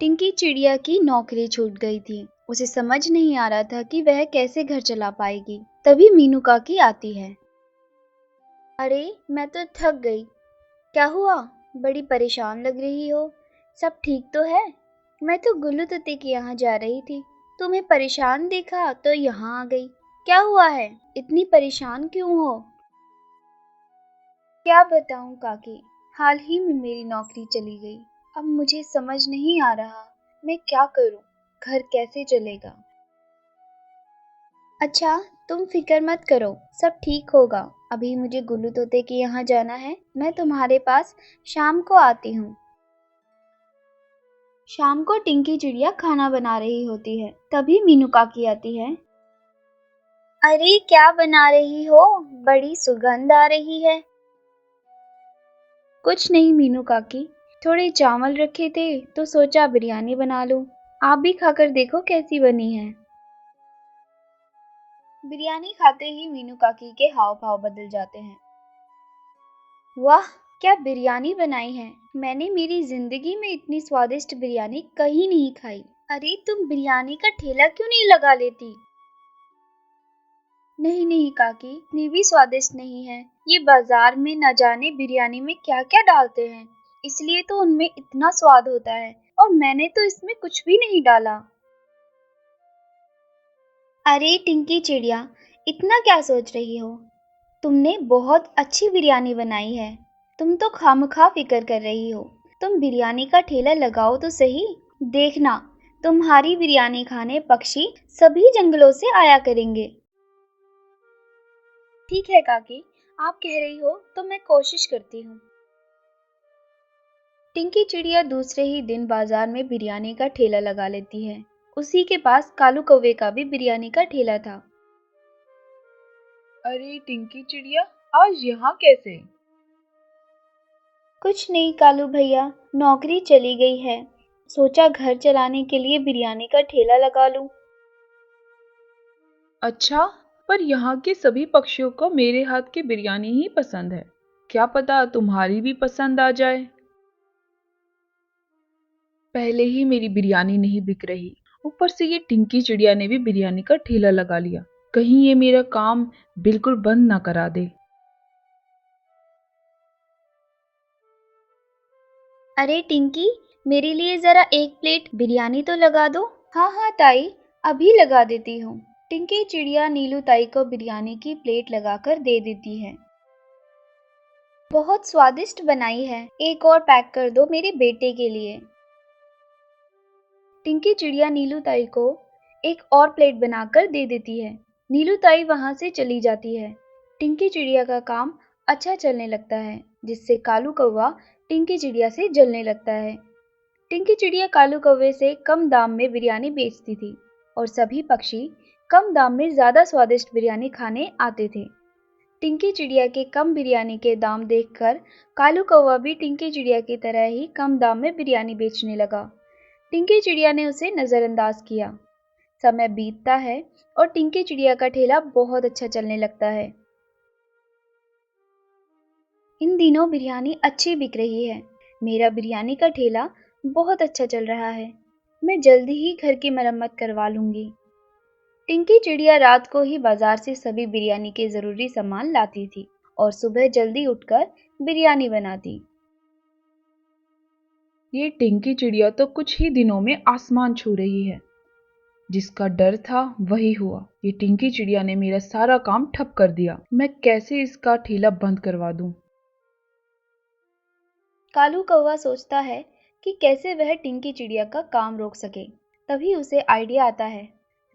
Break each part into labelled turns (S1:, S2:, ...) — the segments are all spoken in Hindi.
S1: टिंकी चिड़िया की नौकरी छूट गई थी। उसे समझ नहीं आ रहा था कि वह कैसे घर चला पाएगी। तभी मीनू काकी आती है। अरे मैं तो थक गई। क्या हुआ? बड़ी परेशान लग रही हो। सब ठीक तो है? मैं तो गुल्लू तोते के यहाँ जा रही थी, तुम्हें परेशान देखा तो यहाँ आ गई। क्या हुआ है? इतनी परेशान क्यों हो? क्या बताऊं काकी, हाल ही में मेरी नौकरी चली गई। अब मुझे समझ नहीं आ रहा मैं क्या करूं, घर कैसे चलेगा। अच्छा, तुम फिक्र मत करो, सब ठीक होगा। अभी मुझे गुल्लू तोते के यहाँ जाना है, मैं तुम्हारे पास शाम को आती हूँ। शाम को टिंकी चिड़िया खाना बना रही होती है, तभी मीनू काकी आती है। अरे क्या बना रही हो? बड़ी सुगंध आ रही है। कुछ नहीं मीनू काकी, थोड़े चावल रखे थे तो सोचा बिरयानी बना लूं। आप भी खाकर देखो कैसी बनी है। बिरयानी खाते ही मीनू काकी के हाव भाव बदल जाते हैं। वाह, क्या बिरयानी बनाई है। मैंने मेरी जिंदगी में इतनी स्वादिष्ट बिरयानी कहीं नहीं खाई। अरे तुम बिरयानी का ठेला क्यों नहीं लगा लेती? नहीं नहीं काकी, इतनी भी स्वादिष्ट नहीं है। ये बाजार में न जाने बिरयानी में क्या क्या डालते हैं, इसलिए तो उनमें इतना स्वाद होता है, और मैंने तो इसमें कुछ भी नहीं डाला। अरे टिंकी चिड़िया, इतना क्या सोच रही हो? तुमने बहुत अच्छी बिरयानी बनाई है। तुम तो खामखा फिक्र कर रही हो। तुम बिरयानी का ठेला लगाओ तो सही। देखना, तुम्हारी बिरयानी खाने पक्षी सभी जंगलों से आया करेंगे। ठीक है काकी, आप कह रही हो तो मैं कोशिश करती हूँ। टिंकी चिड़िया दूसरे ही दिन बाजार में बिरयानी का ठेला लगा लेती है। उसी के पास कालू कौवे का भी बिरयानी का ठेला था।
S2: अरे टिंकी चिड़िया, आज यहाँ कैसे?
S1: कुछ नहीं कालू भैया, नौकरी चली गई है। सोचा घर चलाने के लिए बिरयानी का ठेला लगा लूं।
S2: अच्छा, पर यहाँ के सभी पक्षियों को मेरे हाथ की बिरयानी ही पसंद है। क्या पता तुम्हारी भी पसंद आ जाए। पहले ही मेरी बिरयानी नहीं बिक रही, ऊपर से ये टिंकी चिड़िया ने भी बिरयानी का ठेला लगा लिया। कहीं ये मेरा काम बिल्कुल बंद ना करा दे।
S1: अरे टिंकी, मेरे लिए जरा एक प्लेट बिरयानी तो लगा दो। हाँ हाँ ताई, अभी लगा देती हूँ। टिंकी चिड़िया नीलू ताई को बिरयानी की प्लेट लगाकर दे देती है। बहुत स्वादिष्ट बनाई है, एक और पैक कर दो मेरे बेटे के लिए। टिंकी चिड़िया नीलू ताई को एक और प्लेट बनाकर दे देती है। नीलू ताई वहां से चली जाती है। टिंकी चिड़िया का काम अच्छा चलने लगता है, जिससे कालू कौवा टिंकी चिड़िया से जलने लगता है। टिंकी चिड़िया कालू कौवे से कम दाम में बिरयानी बेचती थी, और सभी पक्षी कम दाम में ज्यादा स्वादिष्ट बिरयानी खाने आते थे। टिंकी चिड़िया के कम बिरयानी के दाम देखकर कालू कौवा भी टिंकी चिड़िया की तरह ही कम दाम में बिरयानी बेचने लगा। टिंकी चिड़िया ने उसे नजरअंदाज किया। समय बीतता है और टिंकी चिड़िया का ठेला बहुत अच्छा चलने लगता है। इन दिनों बिरयानी अच्छी बिक रही है। मेरा बिरयानी का ठेला बहुत अच्छा चल रहा है। मैं जल्दी ही घर की मरम्मत करवा लूंगी। टिंकी चिड़िया रात को ही बाजार से सभी बिरयानी के जरूरी सामान लाती थी, और सुबह जल्दी उठकर बिरयानी बनाती।
S2: ये टिंकी चिड़िया तो कुछ ही दिनों में आसमान छू रही है। जिसका डर था वही हुआ। ये टिंकी चिड़िया ने मेरा सारा काम ठप कर दिया। मैं कैसे इसका ठेला बंद करवा दूं?
S1: कालू कौवा सोचता है कि कैसे वह टिंकी चिड़िया का काम रोक सके। तभी उसे आइडिया आता है।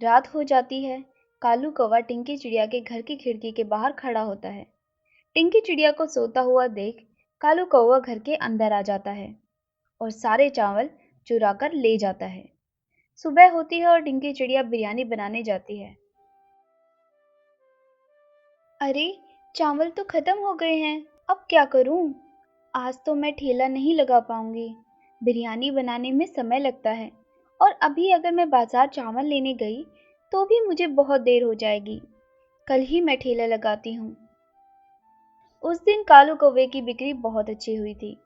S1: रात हो जाती है। कालू कौवा टिंकी चिड़िया के घर की खिड़की के बाहर खड़ा होता है। टिंकी चिड़िया को सोता हुआ देख कालू कौवा घर के अंदर आ जाता है और सारे चावल चुरा कर ले जाता है। सुबह होती है और टिंकी चिड़िया बिरयानी बनाने जाती है। अरे, चावल तो खत्म हो गए हैं, अब क्या करूं? आज तो मैं ठेला नहीं लगा पाऊंगी। बिरयानी बनाने में समय लगता है, और अभी अगर मैं बाजार चावल लेने गई तो भी मुझे बहुत देर हो जाएगी। कल ही मैं ठेला लगाती हूँ। उस दिन कालू कौवे की बिक्री बहुत अच्छी हुई थी।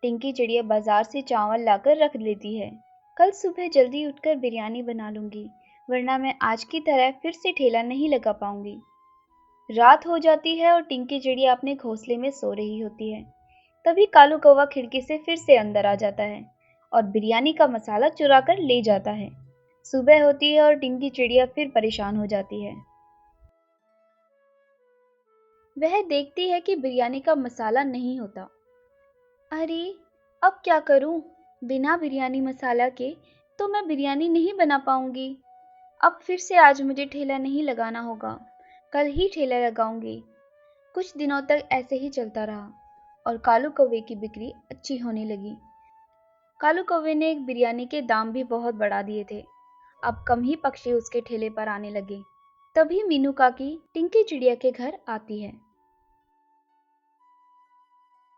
S1: टिंकी चिड़िया बाजार से चावल लाकर रख लेती है। कल सुबह जल्दी उठकर बिरयानी बना लूंगी, वरना मैं आज की तरह फिर से ठेला नहीं लगा पाऊंगी। रात हो जाती है और टिंकी चिड़िया अपने घोंसले में सो रही होती है। तभी कालू कौवा खिड़की से फिर से अंदर आ जाता है और बिरयानी का मसाला चुरा कर ले जाता है। सुबह होती है और टिंकी चिड़िया फिर परेशान हो जाती है। वह देखती है कि बिरयानी का मसाला नहीं होता। अरे, अब क्या करूं? बिना बिरयानी मसाला के तो मैं बिरयानी नहीं बना पाऊंगी। अब फिर से आज मुझे ठेला नहीं लगाना होगा, कल ही ठेला लगाऊंगी। कुछ दिनों तक ऐसे ही चलता रहा और कालू कौवे की बिक्री अच्छी होने लगी। कालू कौवे ने एक बिरयानी के दाम भी बहुत बढ़ा दिए थे। अब कम ही पक्षी उसके ठेले पर आने लगे। तभी मीनू काकी टिंकी चिड़िया के घर आती है।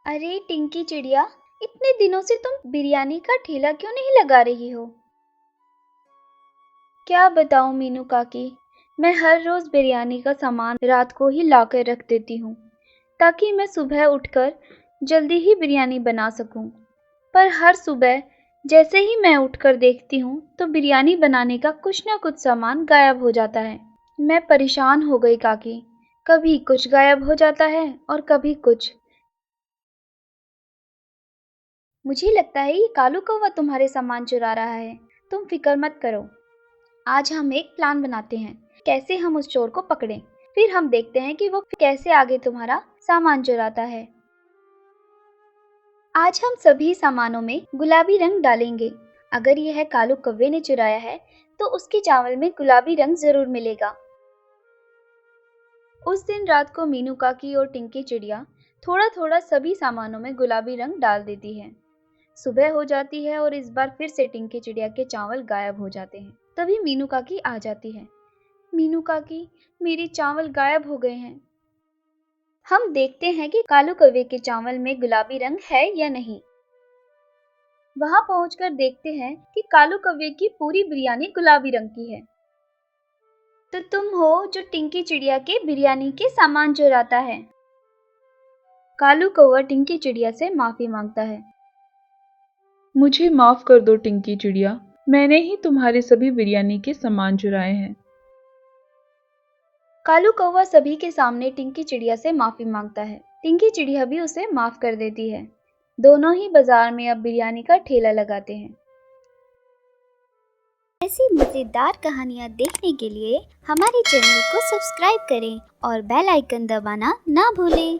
S1: अरे टिंकी चिड़िया, इतने दिनों से तुम बिरयानी का ठेला क्यों नहीं लगा रही हो? क्या बताऊं मीनू काकी, मैं हर रोज बिरयानी का सामान रात को ही ला कर रख देती हूँ, ताकि मैं सुबह उठकर जल्दी ही बिरयानी बना सकूं। पर हर सुबह जैसे ही मैं उठकर देखती हूँ तो बिरयानी बनाने का कुछ ना कुछ सामान गायब हो जाता है। मैं परेशान हो गई काकी, कभी कुछ गायब हो जाता है और कभी कुछ। मुझे लगता है ये कालू कौवा तुम्हारे सामान चुरा रहा है। तुम फिक्र मत करो, आज हम एक प्लान बनाते हैं कैसे हम उस चोर को पकड़ें। फिर हम देखते हैं कि वो कैसे आगे तुम्हारा सामान चुराता है। आज हम सभी सामानों में गुलाबी रंग डालेंगे। अगर यह कालू कौवे ने चुराया है तो उसके चावल में गुलाबी रंग जरूर मिलेगा। उस दिन रात को मीनू काकी और टिंकी चिड़िया थोड़ा थोड़ा सभी सामानों में गुलाबी रंग डाल देती है। सुबह हो जाती है और इस बार फिर से टिंकी चिड़िया के चावल गायब हो जाते हैं। तभी मीनू काकी आ जाती है। मीनू काकी, मेरे चावल गायब हो गए हैं। हम देखते हैं कि कालू कौवे के चावल में गुलाबी रंग है या नहीं। वहां पहुंचकर देखते हैं कि कालू कौवे की पूरी बिरयानी गुलाबी रंग की है। तो तुम हो जो टिंकी चिड़िया के बिरयानी के सामान चुराता है। कालू कौवा टिंकी चिड़िया से माफी मांगता है।
S2: मुझे माफ कर दो टिंकी चिड़िया, मैंने ही तुम्हारे सभी बिरयानी के सामान चुराए हैं।
S1: कालू कौवा सभी के सामने टिंकी चिड़िया से माफी मांगता है। टिंकी चिड़िया भी उसे माफ कर देती है। दोनों ही बाजार में अब बिरयानी का ठेला लगाते हैं। ऐसी मजेदार कहानियाँ देखने के लिए हमारे चैनल को सब्सक्राइब करें और बेल आइकन दबाना ना भूलें।